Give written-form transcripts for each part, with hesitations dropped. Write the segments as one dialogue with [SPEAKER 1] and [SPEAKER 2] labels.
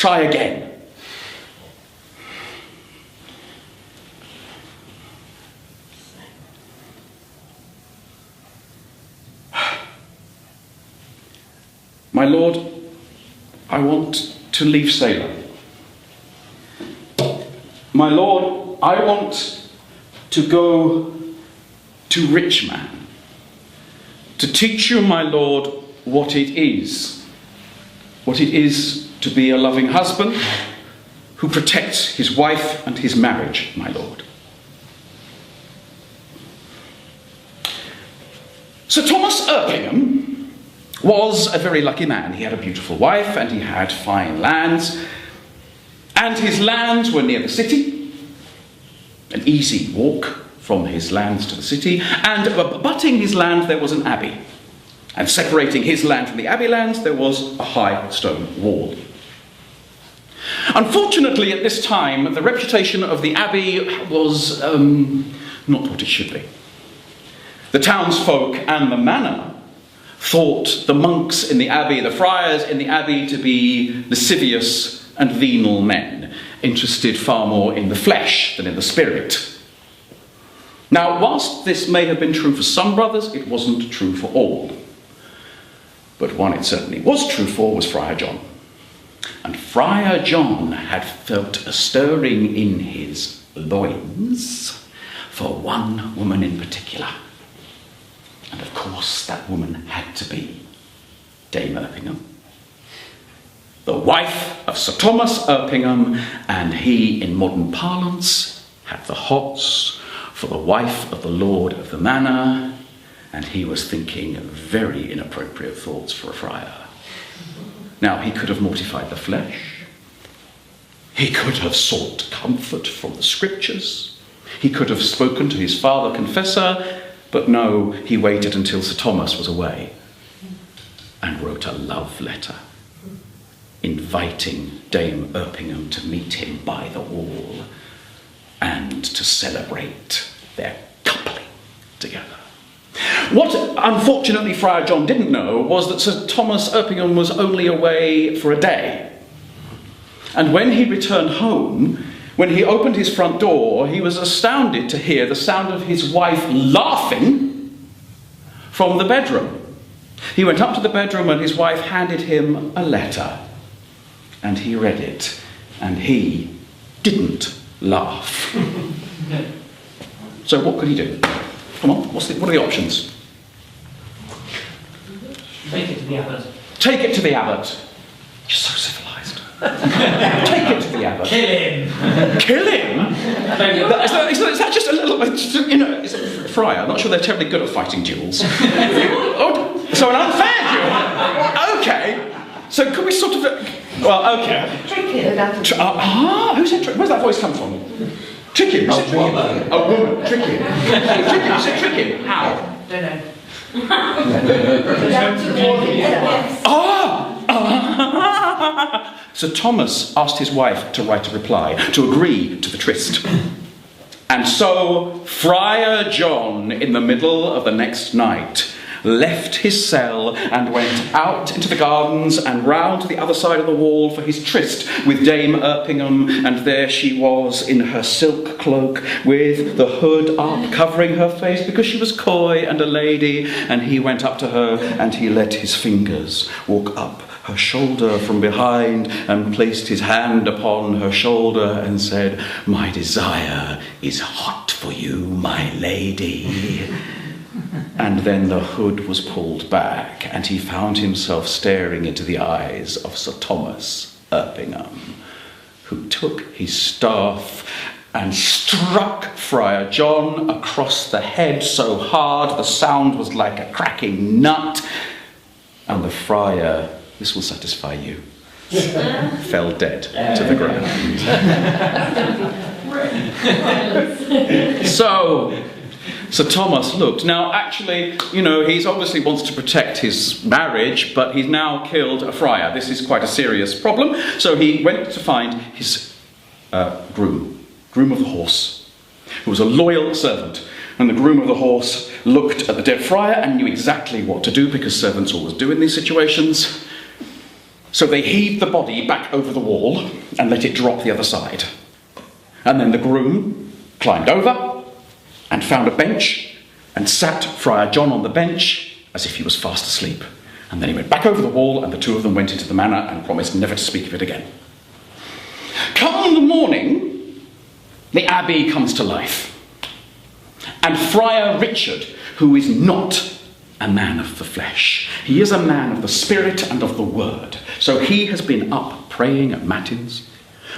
[SPEAKER 1] Try again. My lord, I want to leave Salem. My lord, I want to go to rich man, to teach you, my lord, what it is to be a loving husband who protects his wife and his marriage, my lord. Sir Thomas Erpingham was a very lucky man. He had a beautiful wife and he had fine lands, and his lands were near the city, an easy walk from his lands to the city, and abutting his land there was an abbey, and separating his land from the abbey lands there was a high stone wall. Unfortunately, at this time, the reputation of the abbey was not what it should be. The townsfolk and the manor thought the monks in the abbey, the friars in the abbey, to be lascivious and venal men, interested far more in the flesh than in the spirit. Now, whilst this may have been true for some brothers, it wasn't true for all. But one it certainly was true for was Friar John. And Friar John had felt a stirring in his loins for one woman in particular. And of course, that woman had to be Dame Erpingham, the wife of Sir Thomas Erpingham, and he, in modern parlance, had the hots for the wife of the lord of the manor, and he was thinking very inappropriate thoughts for a friar. Now, he could have mortified the flesh, he could have sought comfort from the scriptures, he could have spoken to his father confessor, but no, he waited until Sir Thomas was away and wrote a love letter inviting Dame Erpingham to meet him by the wall and to celebrate their coupling together. What, unfortunately, Friar John didn't know was that Sir Thomas Erpingham was only away for a day. And when he returned home, when he opened his front door, he was astounded to hear the sound of his wife laughing from the bedroom. He went up to the bedroom and his wife handed him a letter. And he read it, and he didn't laugh. So what could he do? Come on, what are the options?
[SPEAKER 2] Take it to the abbot.
[SPEAKER 1] Take it to the abbot. You're so civilised. Take it to the abbot.
[SPEAKER 2] Kill him.
[SPEAKER 1] Kill him? Is that just a little, you know, it's a friar. I'm not sure they're terribly good at fighting duels. Oh, so an unfair duel? Okay. So could we sort of, well, okay.
[SPEAKER 3] Tricky.
[SPEAKER 1] Who said tricky? Where's that voice come from? Tricky. A woman. A woman. Tricky. Tricky. You said tricky. How?
[SPEAKER 3] Don't know.
[SPEAKER 1] So Thomas asked his wife to write a reply, to agree to the tryst. And so Friar John, in the middle of the next night, left his cell and went out into the gardens and round to the other side of the wall for his tryst with Dame Erpingham, and there she was in her silk cloak with the hood up covering her face because she was coy and a lady, and he went up to her and he let his fingers walk up her shoulder from behind and placed his hand upon her shoulder and said, "My desire is hot for you, my lady." And then the hood was pulled back and he found himself staring into the eyes of Sir Thomas Erpingham, who took his staff and struck Friar John across the head so hard the sound was like a cracking nut, and the friar, this will satisfy you, fell dead to the ground. So Sir Thomas looked. Now, actually, you know, he obviously wants to protect his marriage, but he's now killed a friar. This is quite a serious problem. So he went to find his groom of the horse, who was a loyal servant. And the groom of the horse looked at the dead friar and knew exactly what to do, because servants always do in these situations. So they heaved the body back over the wall and let it drop the other side. And then the groom climbed over and found a bench and sat Friar John on the bench as if he was fast asleep. And then he went back over the wall and the two of them went into the manor and promised never to speak of it again. Come the morning, the abbey comes to life. And Friar Richard, who is not a man of the flesh, he is a man of the spirit and of the word. So he has been up praying at matins,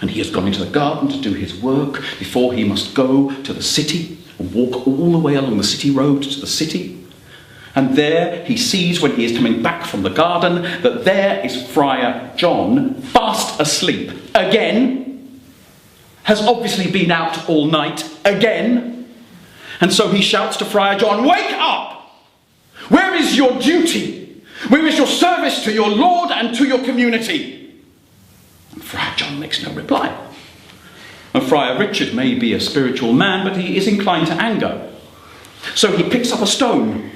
[SPEAKER 1] and he has gone into the garden to do his work before he must go to the city and walk all the way along the city road to the city. And there he sees, when he is coming back from the garden, that there is Friar John, fast asleep again, has obviously been out all night again. And so he shouts to Friar John, "Wake up! Where is your duty? Where is your service to your Lord and to your community?" And Friar John makes no reply. And Friar Richard may be a spiritual man, but he is inclined to anger. So he picks up a stone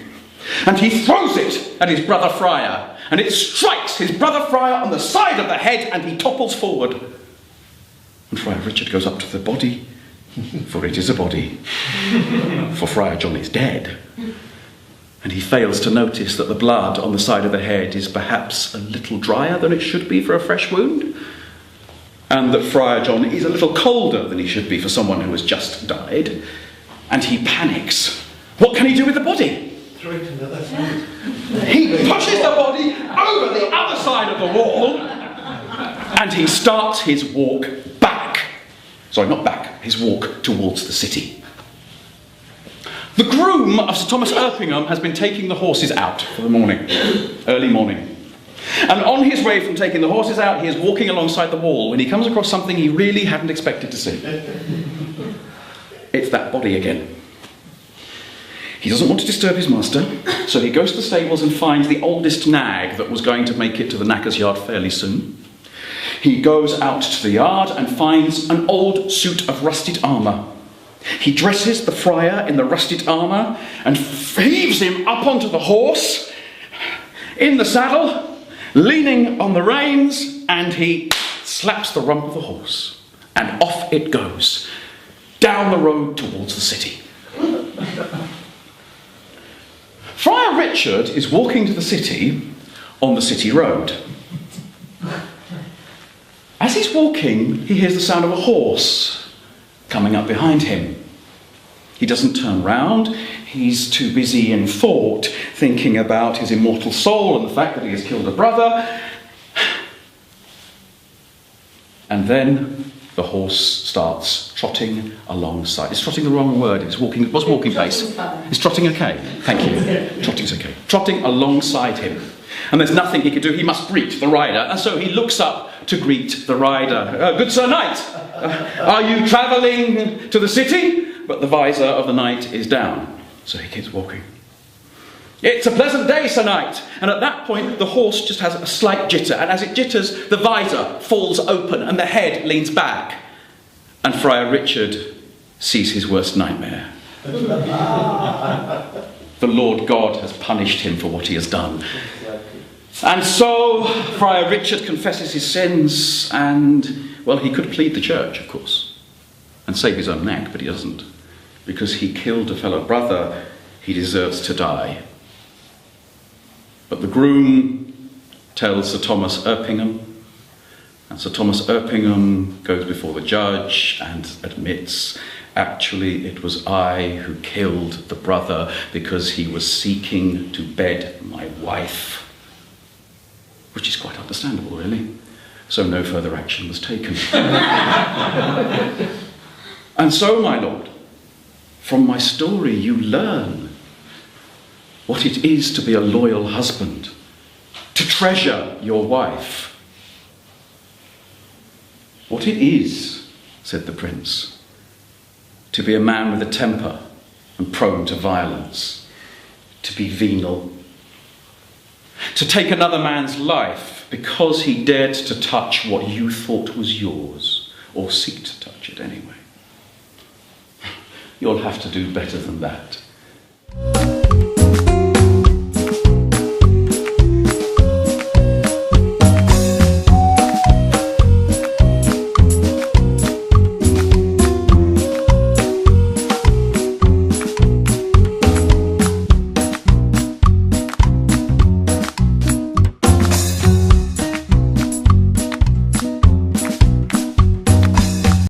[SPEAKER 1] and he throws it at his brother Friar, and it strikes his brother Friar on the side of the head, and he topples forward. And Friar Richard goes up to the body, for it is a body, for Friar John is dead. And he fails to notice that the blood on the side of the head is perhaps a little drier than it should be for a fresh wound, and that Friar John is a little colder than he should be for someone who has just died. And he panics. What can he do with the body?
[SPEAKER 3] Throw it to the other side.
[SPEAKER 1] He pushes the body over the other side of the wall, and he starts his walk back. Sorry, not back, his walk towards the city. The groom of Sir Thomas Erpingham has been taking the horses out for the morning, early morning. And on his way from taking the horses out, he is walking alongside the wall when he comes across something he really hadn't expected to see. It's that body again. He doesn't want to disturb his master, so he goes to the stables and finds the oldest nag that was going to make it to the knacker's yard fairly soon. He goes out to the yard and finds an old suit of rusted armour. He dresses the friar in the rusted armour and heaves him up onto the horse, in the saddle, leaning on the reins, and he slaps the rump of the horse, and off it goes, down the road towards the city. Friar Richard is walking to the city on the city road. As he's walking, he hears the sound of a horse coming up behind him. He doesn't turn round. He's too busy in thought, thinking about his immortal soul and the fact that he has killed a brother. And then the horse starts trotting alongside. Is trotting the wrong word? It's walking. What's walking pace? Is trotting okay? Thank you. Trotting's okay. Trotting alongside him. And there's nothing he can do. He must greet the rider. And so he looks up to greet the rider. "Good Sir Knight, are you travelling to the city?" But the visor of the knight is down. So he keeps walking. "It's a pleasant day, Sir Knight." And at that point, the horse just has a slight jitter. And as it jitters, the visor falls open and the head leans back. And Friar Richard sees his worst nightmare. The Lord God has punished him for what he has done. And so Friar Richard confesses his sins, and, well, he could plead the church, of course, and save his own neck, but he doesn't. Because he killed a fellow brother, he deserves to die. But the groom tells Sir Thomas Erpingham, and Sir Thomas Erpingham goes before the judge and admits, "Actually, it was I who killed the brother because he was seeking to bed my wife." Which is quite understandable, really. So no further action was taken. And so, my lord, from my story you learn what it is to be a loyal husband, to treasure your wife. "What it is," said the prince, "to be a man with a temper and prone to violence, to be venal, to take another man's life because he dared to touch what you thought was yours, or seek to touch it anyway. You'll have to do better than that.